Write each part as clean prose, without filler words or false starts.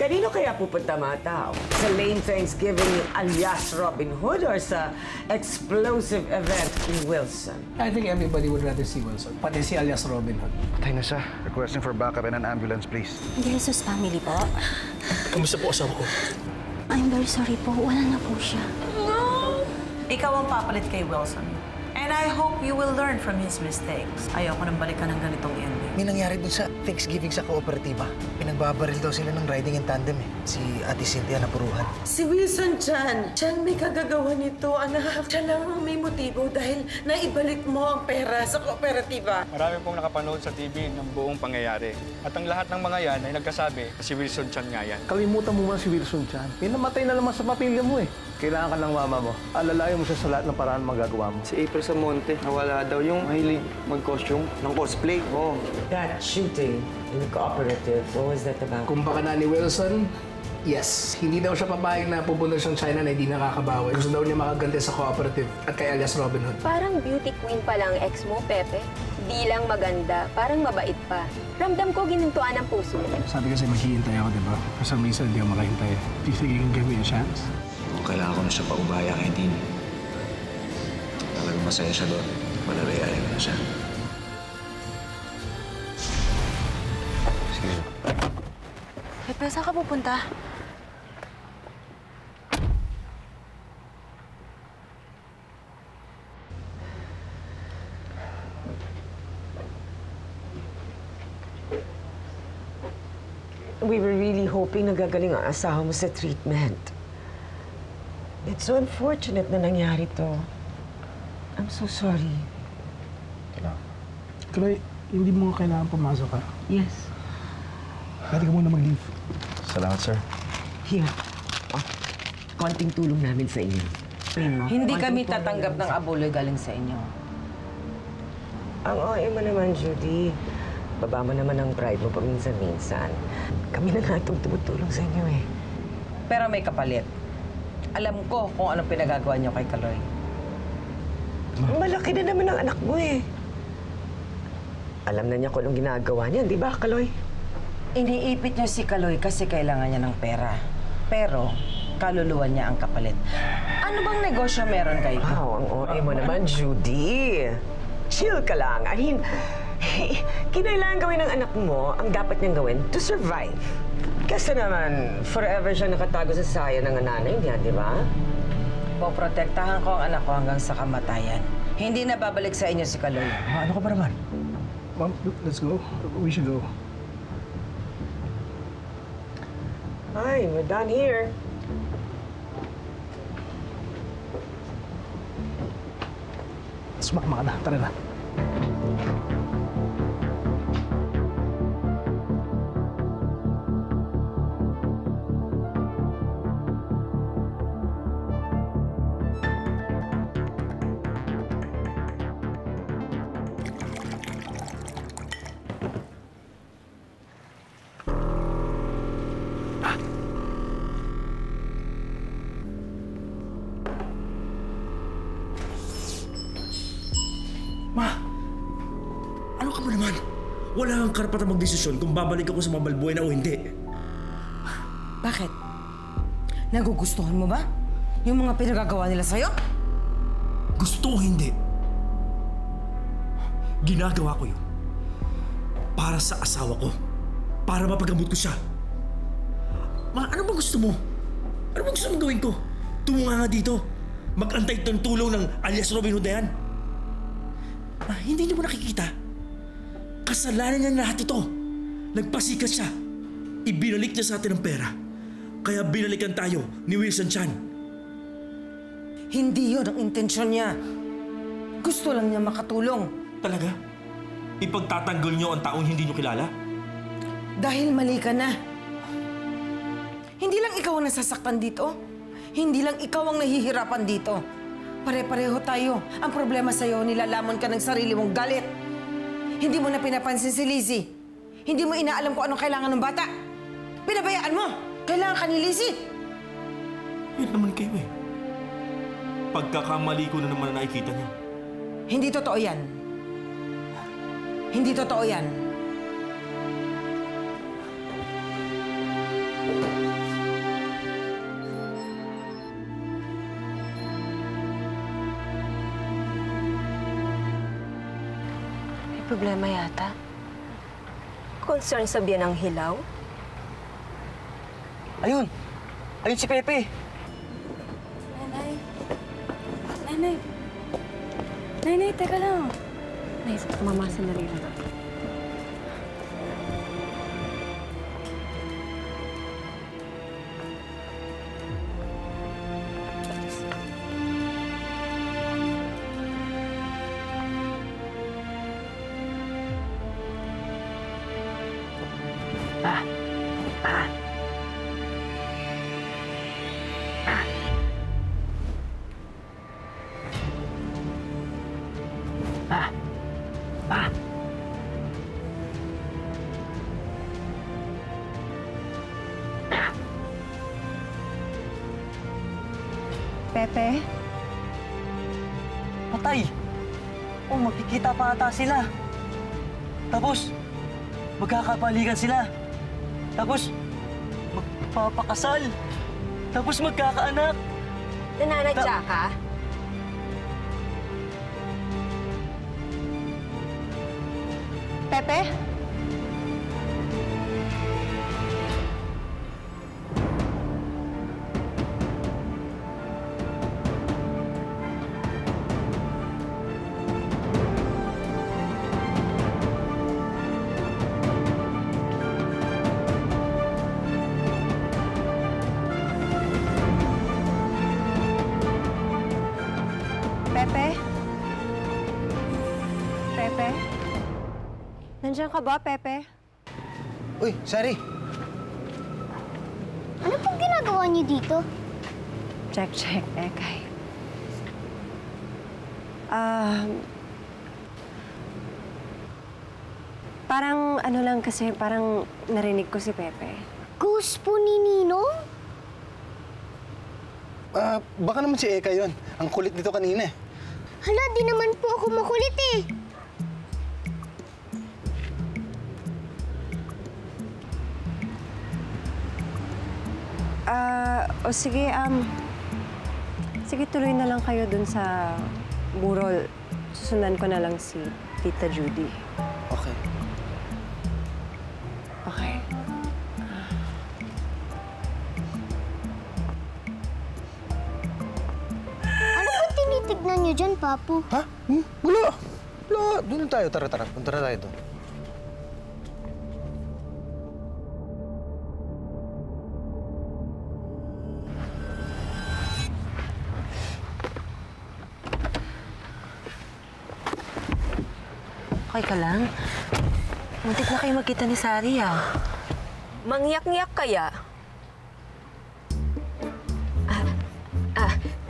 Kanino kaya pupunta mga tao? Sa lame Thanksgiving alias Robin Hood or sa explosive event in Wilson? I think everybody would rather see Wilson, pati si alias Robin Hood. Tayo na siya. Requesting for backup and an ambulance, please. De Jesus family po. Kamusta po asawa ko? I'm very sorry po. Wala na po siya. No! Ikaw ang papalit kay Wilson. And I hope you will learn from his mistakes. Ayoko nang balikan ng ganitong ending. May nangyari dun sa Thanksgiving sa kooperatiba. Pinagbabaril daw sila ng riding in tandem eh. Si Ate Cynthia napuruhan. Si Wilson Chan. Chan may kagagawa nito, anak. Chan lang ang may motibo dahil naibalik mo ang pera sa kooperatiba. Marami pong nakapanood sa TV ng buong pangyayari. At ang lahat ng mga yan ay nagkasabi na si Wilson Chan nga yan. Kalimutan mo muna si Wilson Chan. Pinamatay na naman sa pamilya mo eh. Kailangan ka ng mama mo. Alalayan mo siya sa lahat ng paraan magagawa mo. Si April Samonte, nawala daw yung mahilig mag-costume ng cosplay. Oh. That shooting in the cooperative, what was that about? Kung baka na ni Wilson, yes. Hindi daw siya papayag na pupunta siyang China na hindi nakakabawi. Gusto daw niya makaganti sa cooperative at kay alias Robin Hood. Parang beauty queen pa lang ex mo, Pepe. Di lang maganda, parang mabait pa. Ramdam ko ginintuan ang puso. Sabi kasi maghihintay ako, di ba? For some reason, hindi ako makahintay. Do you think you can give me a chance? Kailangan ko na siya paubaya kay Dean. Talagang masaya siya doon. Malalayain na siya. Sige. Pepe, saan ka pupunta? We were really hoping na gagaling ang asawa mo sa treatment. It's so unfortunate na nangyari to. I'm so sorry. Chloe, hindi mo kailangan pumasok ka. Yes. Pwede ka muna mag-leave. Salamat, sir. Here. Oh, konting tulong namin sa inyo. Hindi kami tatanggap ng abuloy galing sa inyo. Ang OA mo naman, Judy. Baba mo naman ang pride mo paminsan-minsan. Kami na nga itong tumutulong sa inyo eh. Pero may kapalit. Alam ko kung anong pinagagawa niyo kay Kaloy. Malaki na naman ang anak mo eh. Alam na niya kung anong ginagawa niya, di ba, Kaloy? Iniipit niyo si Kaloy kasi kailangan niya ng pera. Pero, kaluluwa niya ang kapalit. Ano bang negosyo meron kayo? Wow, ang OA mo naman, Judy. Chill ka lang. I mean, kinailangan gawin ng anak mo ang dapat niyang gawin to survive. Kasi naman, forever siya nakatago sa saya ng nanay niya, di ba? Poprotektahan ko ang anak ko hanggang sa kamatayan. Hindi na babalik sa inyo si Kaloy. Ano ka ba naman? Mom, let's go. We should go. Hi, we're done here. Sumakma ka na. Tara na. Ma! Ano ka ba naman? Wala kang karapatan magdesisyon kung babalik ako sa Mabalbuena o hindi. Bakit? Nagugustuhan mo ba yung mga pinagagawa nila sa'yo? Gusto o hindi. Ginagawa ko yun. Para sa asawa ko. Para mapagamot ko siya. Ma, ano ba gusto mo? Ano ba gusto mong gawin ko? Tumunga nga dito. Mag-antay ng tulong ng alias Robin Hood na yan. Ma, hindi niyo mo nakikita? Kasalanan niya lahat ito. Nagpasikat siya. Ibinalik niya sa atin ang pera. Kaya binalikan tayo ni Wilson Chan. Hindi yun ang intensyon niya. Gusto lang niya makatulong. Talaga? Ipagtatanggol niyo ang taong hindi niyo kilala? Dahil mali ka na. Hindi lang ikaw ang nasasaktan dito. Hindi lang ikaw ang nahihirapan dito. Pare-pareho tayo. Ang problema sa'yo, nilalamon ka ng sarili mong galit. Hindi mo na pinapansin si Lizzie. Hindi mo inaalam kung anong kailangan ng bata. Pinabayaan mo. Kailangan ka ni Lizzie. Yan naman kayo eh. Pagkakamali ko na naman na nakikita niyo. Hindi totoo yan. Hindi totoo yan. problema yata. Concern sa biyan ng hilaw? Ayun! Ayun si Pepe! Nay, teka lang. Nay, mama, sandali lang. Pepe? Patay! Oh, magkikita pa ata sila. Tapos, magkakapalikan sila. Tapos, magpapakasal. Tapos magkakaanak. Nananadya ka? Pepe? Pepe? Pepe? Nandiyan ka ba, Pepe? Uy, Sari! Ano pong ginagawa niyo dito? Check, Ekay. Parang ano lang kasi, parang narinig ko si Pepe. Ghost po ni Ninong? Baka naman si Eka yon. Ang kulit nito kanina. Hala, di naman po ako makulit eh. Sige, sige tuloy na lang kayo dun sa burol. Susundan ko na lang si Tita Judy. Okay. Okay. Ano ba tinitignan niyo dyan, Papu? Ha? Wala. Wala. Doon tayo. Tara. Punta na tayo doon. Okay ka lang? Muntik na kayo magkita ni Sari, ah. Mangyak-ngyak kaya?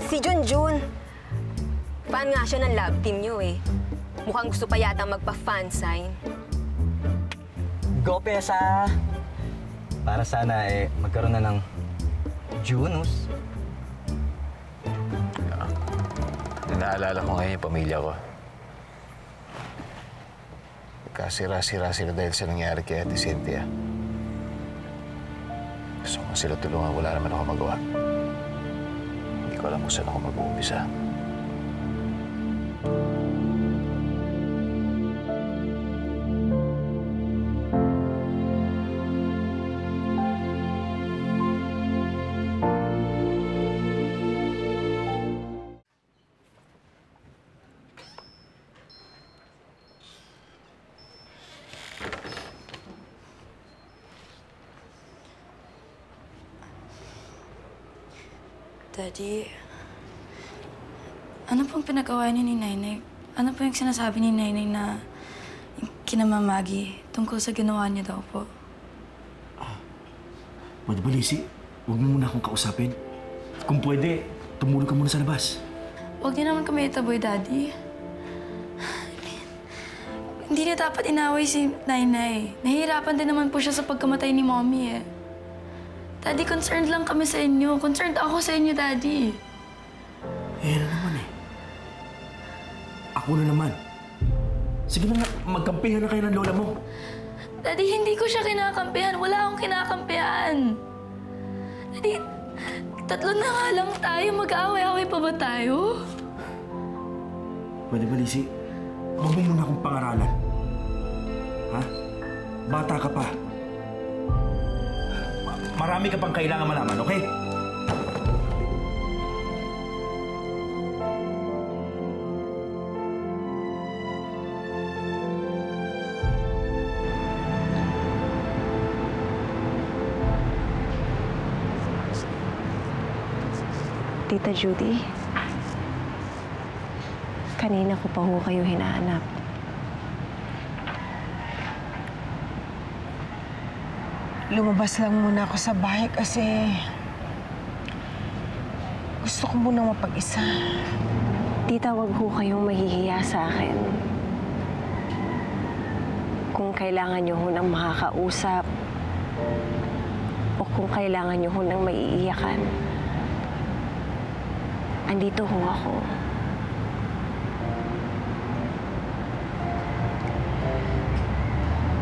Si Junjun. Fan nga siya ng love team niyo eh. Mukhang gusto pa yata magpa-fan sign. Go, Pesa! Para sana magkaroon na ng Junus. Naalala ko ngayon yung pamilya ko. Kasira-sira sila dahil sa nangyari kay Ate Cynthia. Gusto ko sila tulungan, wala naman ako magawa. Hindi ko alam kung saan ako mag-uumpisa. Daddy, ano pong pinagawa niyo ni Nainay? Ano po yung sinasabi ni Nainay na kinamamagi tungkol sa ginawa niya daw po? Pwede ba, Lizzie? Huwag mo muna akong kausapin. Kung pwede, tumulong ka muna sa labas. Huwag niyo naman kami itaboy, Daddy. Hindi na dapat inaway si Nainay. Nahihirapan din naman po siya sa pagkamatay ni Mommy eh. Daddy, concerned lang kami sa inyo. Concerned ako sa inyo, Daddy. Na naman eh. Ako na naman. Sige na nga, magkampihan na kayo ng lola mo. Daddy, hindi ko siya kinakampihan. Wala akong kinakampihan. Daddy, 3 na nga lang tayo. Mag-aaway-aaway pa ba tayo? Pwede ba, Lizzie? Huwag mo muna akong pangaralan. Ha? Bata ka pa. Marami ka pang kailangan malaman, okay? Tita Judy, kanina ko pa ho kayo hinahanap. Lumabas lang muna ako sa bahay kasi gusto ko muna mapag-isa. Tita, wag ho kayong mahihiya sa akin. Kung kailangan niyo ho ng makakausap o kung kailangan niyo ho ng maiiyakan, andito ho ako.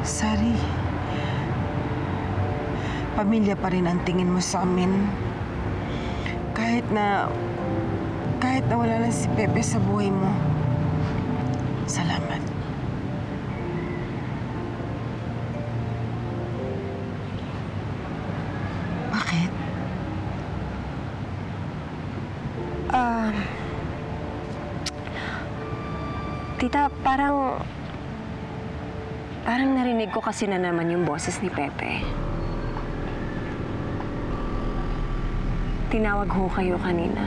Sari, pamilya pa rin ang tingin mo sa amin. Kahit na wala na si Pepe sa buhay mo. Salamat. Bakit? Tita, parang narinig ko kasi na naman yung boses ni Pepe. Tinawag ho kayo kanina.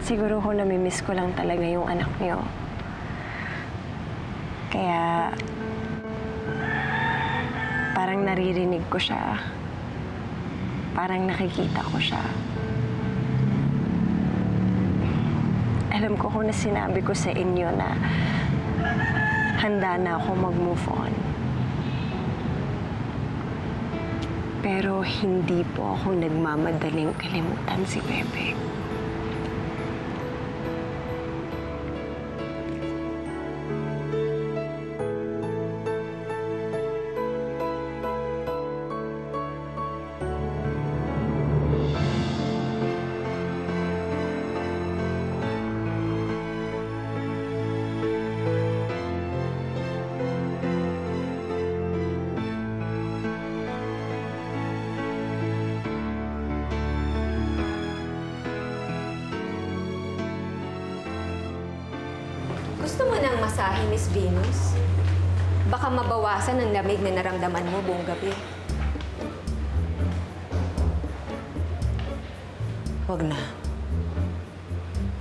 Siguro ho namimiss ko lang talaga yung anak niyo. Kaya parang naririnig ko siya. Parang nakikita ko siya. Alam ko na sinabi ko sa inyo na handa na ako mag-move on. Pero hindi po ako nagmamadaling kalimutan si Pepe. Gusto mo ng masahe, Miss Venus? Baka mabawasan ang lamig na naramdaman mo buong gabi. Huwag na.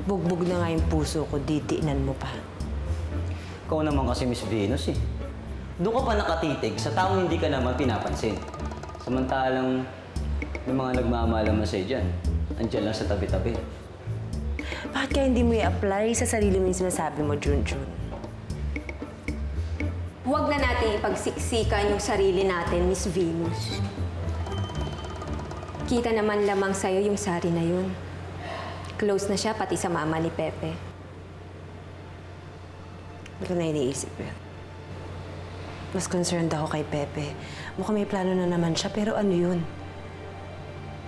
Bugbog na nga yung puso ko, ditiinan mo pa. Ikaw naman kasi, Miss Venus, eh. Doon ka pa nakatitig sa taong hindi ka naman pinapansin. Samantalang yung mga nagmamahal naman sa'yo dyan, andyan lang sa tabi-tabi. Bakit kaya hindi mo i-apply sa sarili mo yung sinasabi mo, Junjun? Huwag na natin ipagsiksikan yung sarili natin, Miss Venus. Kita naman lamang sa'yo yung sari na yun. Close na siya pati sa mama ni Pepe. Hindi ko na iniisip yun. Mas concerned ako kay Pepe. Mukhang may plano na naman siya, pero ano yun?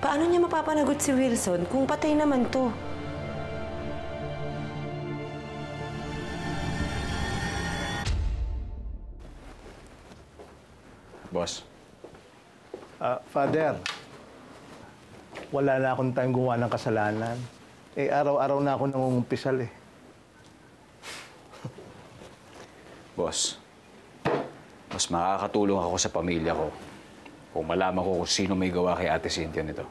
Paano niya mapapanagot si Wilson kung patay naman to? Boss. Father, wala na akong tayong gumawa ng kasalanan. Eh, araw-araw na ako nangungumpisal eh. Boss, mas makakatulong ako sa pamilya ko kung malaman ko kung sino may gawa kay Ate Cynthia nito.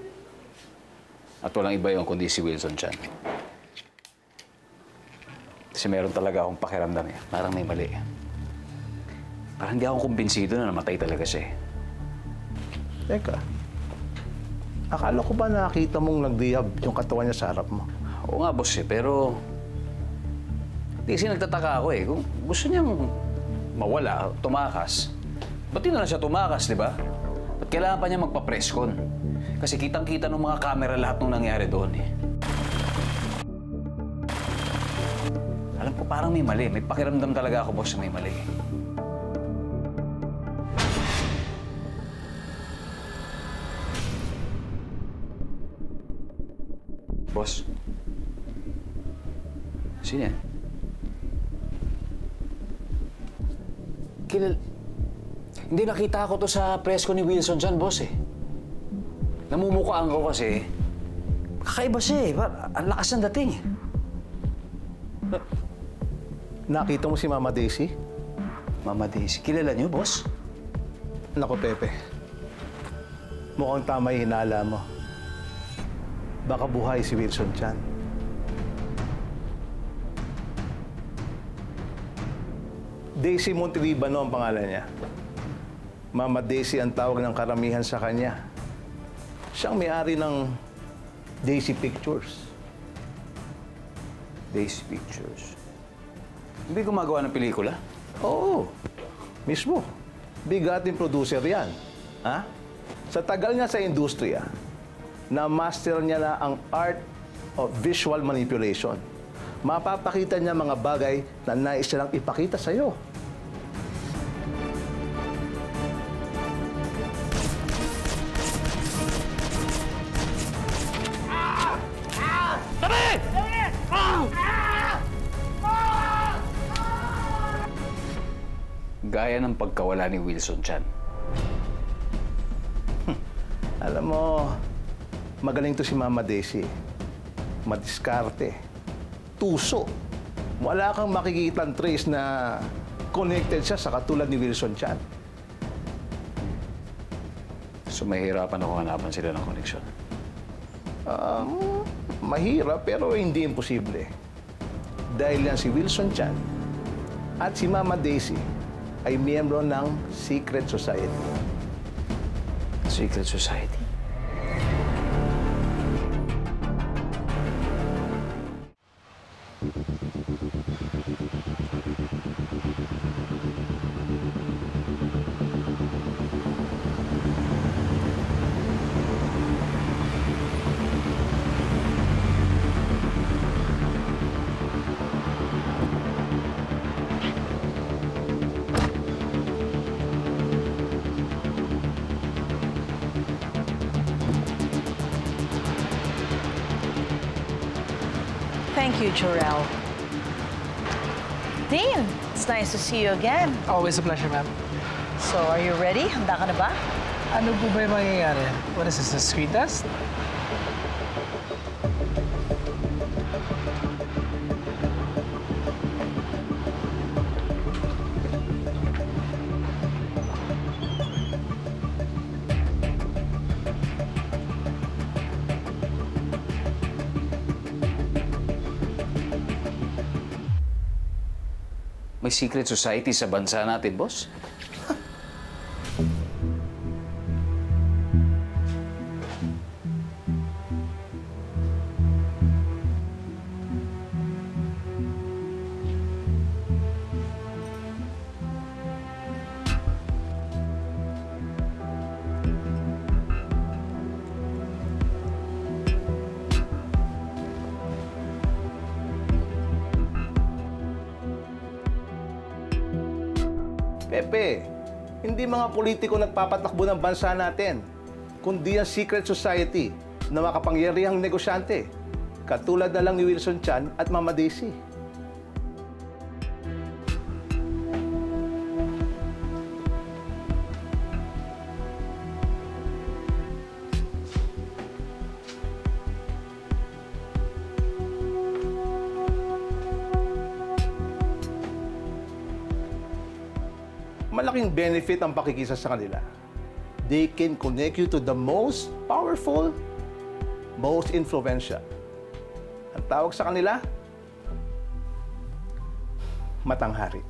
At walang iba yun kundi si Wilson Chan. Kasi meron talaga akong pakiramdam eh. Parang may mali. Parang hindi ako kumbinsido na namatay talaga siya eh. Teka, akala ko ba nakita mong nagdiyab yung katawan niya sa harap mo? Oo nga, boss eh. Pero kasi nagtataka ako eh. Kung gusto niyang mawala, tumakas, ba't di na lang siya tumakas, di ba? Ba't kailangan pa niya magpa-presscon? Kasi kitang-kita ng mga camera lahat nung nangyari doon eh. Alam ko parang may mali. May pakiramdam talaga ako, boss, na may mali. Boss? Sino yan? Hindi, nakita ko to sa presko ni Wilson dyan, boss eh. Namumukhaan ko kasi. Kakaiba siya eh. Ang lakas ng dating eh. Nakita mo si Mama Daisy? Mama Daisy? Kilala niyo, boss? Nako, Pepe. Mukhang tama yung hinala mo. Baka buhay si Wilson Chan. Daisy Monteribano ang pangalan niya. Mama Daisy ang tawag ng karamihan sa kanya. Siyang may-ari ng Daisy Pictures. Daisy Pictures? Hindi gumagawa ng pelikula? Oo, mismo. Bigating producer yan. Ha? Sa tagal niya sa industriya, na-master niya na ang art of visual manipulation. Mapapakita niya mga bagay na nais nilang ipakita sa'yo. Gaya ng pagkawala ni Wilson Chan. Alam mo, magaling to si Mama Daisy. Madiskarte. Tuso. Wala kang makikitang trace na connected siya sa katulad ni Wilson Chan. So mahirapan ako hanapan sila ng koneksyon? Mahirap pero hindi imposible. Dahil yan si Wilson Chan at si Mama Daisy ay miyembro ng Secret Society. Secret Society? Thank you, Jorel. Dean, it's nice to see you again. Always a pleasure, ma'am. So, are you ready? Handa ka na ba? Ano po ba yung mangyayari? What is this, a screen test? May secret society sa bansa natin, boss? Pepe, hindi mga politiko nagpapatakbo ng bansa natin, kundi ang secret society na makapangyarihang negosyante, katulad na lang ni Wilson Chan at Mama Daisy. Malaking benefit ang pakikisa sa kanila. They can connect you to the most powerful, most influential. Ang tawag sa kanila, matanghari.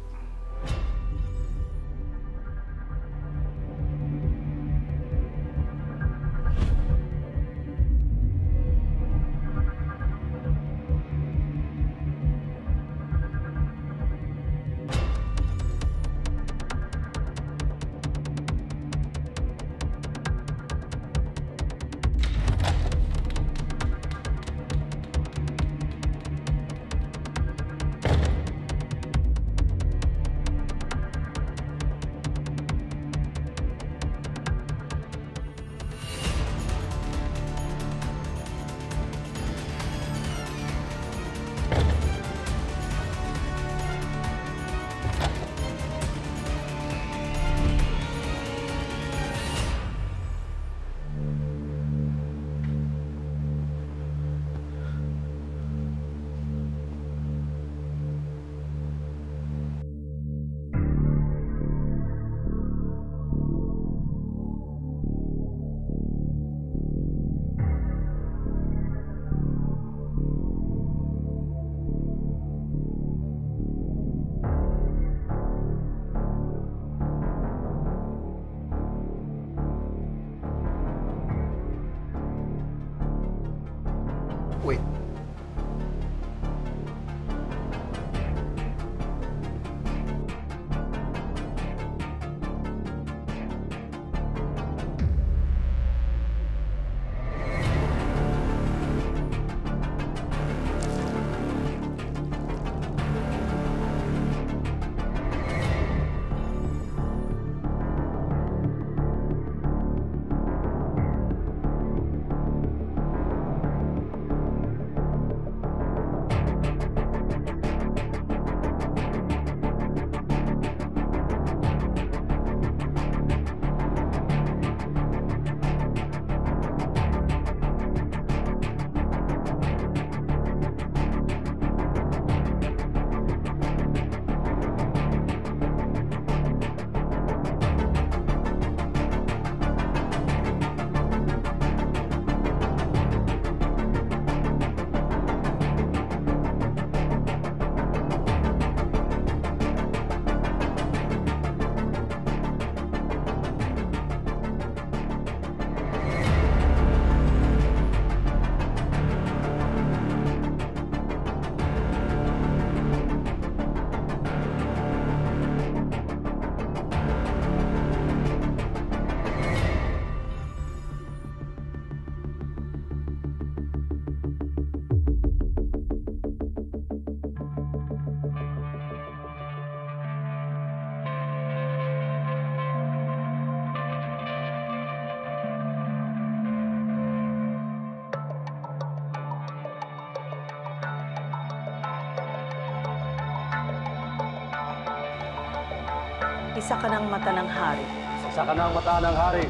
Isa ka ng mata ng hari. Isa ka ng mata ng hari.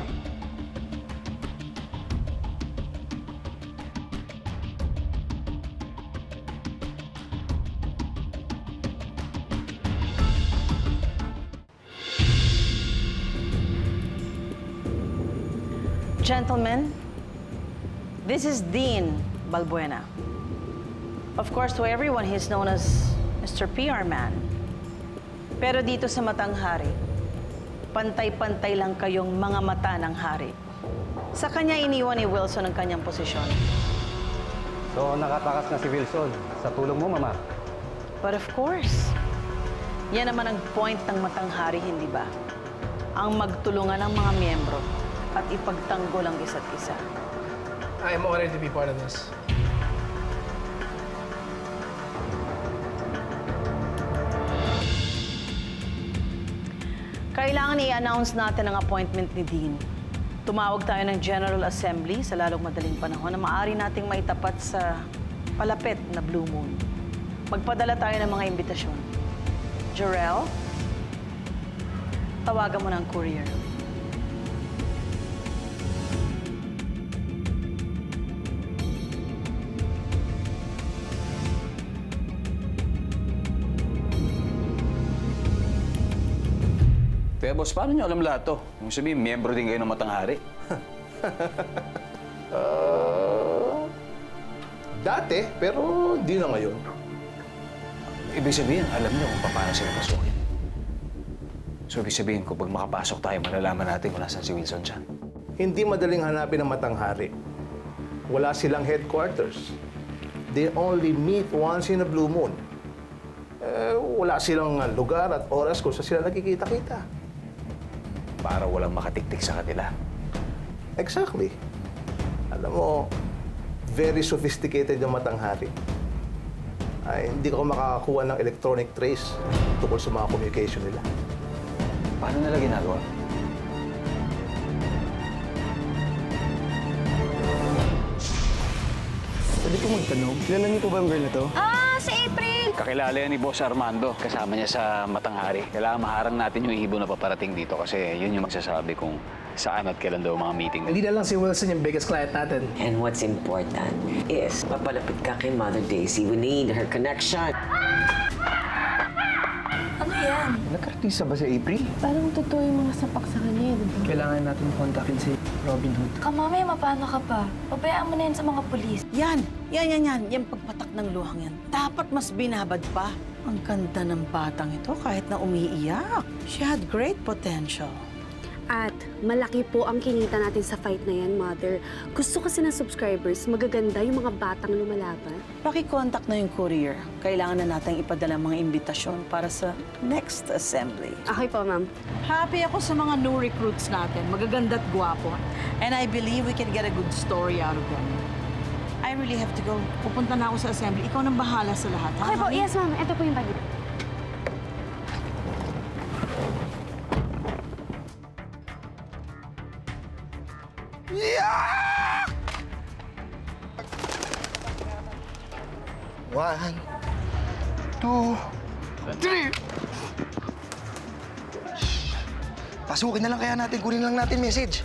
Gentlemen, this is Dean Balbuena. Of course, to everyone, he's known as Mr. PR Man. Pero dito sa Matang Hari, pantay-pantay lang kayong mga mata ng hari. Sa kanya iniwan ni Wilson ang kanyang posisyon. So, nakatakas na si Wilson sa tulong mo, Mama? But of course, yan naman ang point ng Matang Hari, hindi ba? Ang magtulungan ng mga miyembro at ipagtanggol ang isa't isa. I am honored to be part of this. Kailangan i-announce natin ang appointment ni Dean. Tumawag tayo ng General Assembly sa lalong madaling panahon na maaari nating maitapat sa palapit na Blue Moon. Magpadala tayo ng mga imbitasyon. Jarrell, tawagan mo ng courier. Kaya boss, paano nyo alam lahat to? Kung sabihin, miyembro din kayo ng Matang Hari. Dati, pero hindi na ngayon. Ibig sabihin, alam nyo kung paano sila pasukin. So, ibig sabihin, kung pag makapasok tayo, malalaman natin kung nasan si Wilson dyan. Hindi madaling hanapin ang Matang Hari. Wala silang headquarters. They only meet once in a blue moon. Wala silang lugar at oras kung saan sila nagkikita-kita. Para walang makatiktik sa kanila. Exactly. Alam mo, very sophisticated yung Matang Hari. Ay, hindi ko makakakuha ng electronic trace tungkol sa mga communication nila. Paano nila ginagawa? Pwede ko magtanong, kilala niyo po ba ang girl na to? Ah, si April! Kakilala yan ni Boss Armando. Kasama niya sa Matang Hari. Kailangan maharang natin yung ihibo na paparating dito kasi yun yung magsasabi kung saan at kailan daw mga meeting. Hindi na lang si Wilson yung biggest client natin. And what's important is, papalapit ka kay Mother Daisy. We need her connection. Ano yan? Nagkartisa ba si April? Parang totoo yung mga sapak sa kanya, di ba? Kailangan natin kontakin si Robin Hood. Mamaya, mapano ka pa? Pabayaan mo na yan sa mga pulis. Yan pagpatak ng luhang yan. Dapat mas binabad pa. Ang ganda ng batang ito kahit na umiiyak. She had great potential. At malaki po ang kinita natin sa fight na yan, Mother. Gusto kasi ng subscribers, magaganda yung mga batang lumalaban. Paki-contact na yung courier. Kailangan na natin ipadala mga imbitasyon para sa next assembly. Okay po, ma'am. Happy ako sa mga new recruits natin. Magaganda at gwapo. And I believe we can get a good story out of them. I really have to go. Pupunta na ako sa assembly. Ikaw nang bahala sa lahat. Okay po, yes, ma'am. Ito po yung bag. Yeah! 1, 2, 3! Pasukin na lang kaya natin. Kunin lang natin message.